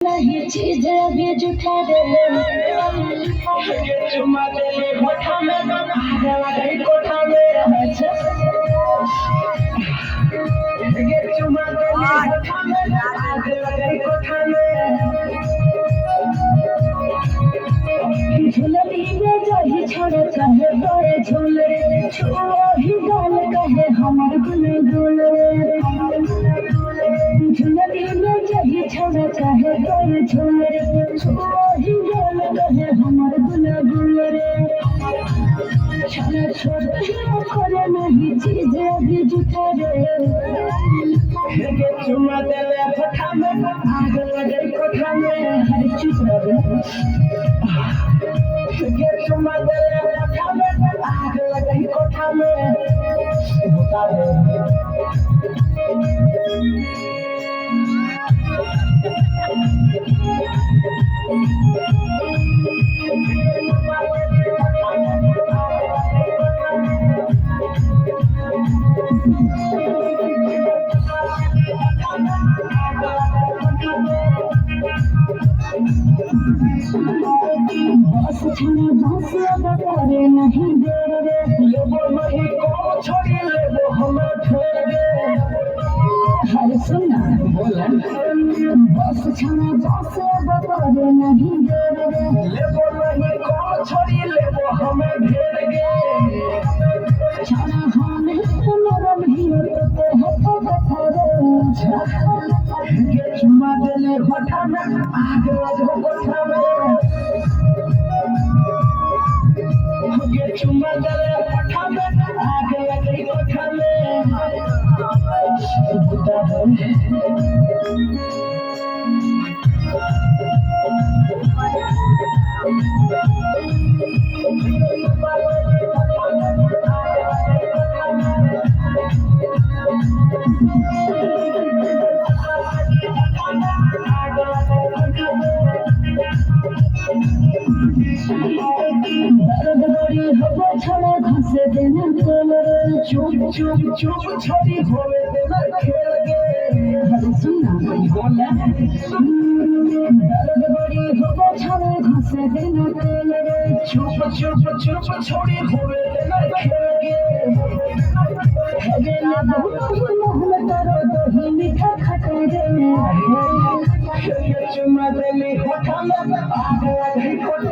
नहीं चीज अभी जुठा दे ये चुमा दे ले कोठा में आगवा गई कोठा में अच्छा ये चुमा दे ले कोठा में आगवा गई कोठा में झुलरी में जाही छोड़े चाहे बड़े झुलरे छुओ ही गाल कहे हमर गुल झुलरी में जाही छोड़े चाहे बड़े झुलरे छुओ ही गाल कहे हमर गुल रे छोड़ छोड़ करे नहीं चीज अभी जुठा रे ये चुमा दे ले कोठा में आग लगे कोठा में हर चुप रहे ये चुमा दे ले कोठा में आग लगे कोठा में बता दे बस छने बस अब करे नहीं देर रे लेबो नहीं को छोड़ी लेबो हम छोड़ दे हर सुना बोला बस छने बस अब करे नहीं देर रे लेबो नहीं को छोड़ी लेबो हम घेर गे छना हमें नरम ही तो हट बथरे ये चुमा दे ले कोठा में आग लगे कोठा में ये चुमा दे ले कोठा में आग लगे कोठा में बता दे दर्द बड़ी हवा छड़ा घसे देना कोलर चुप चुप चुप छोड़ी होवे देना खेल गे हर सुना बोला दर्द बड़ी हवा छड़ा घसे देना कोलर चुप चुप चुप छोड़ी होवे देना खेल गे हगे ना मोहन करो दही मीठा खटा रे ये चुमा दे ले कोठा में आग लगे कोठा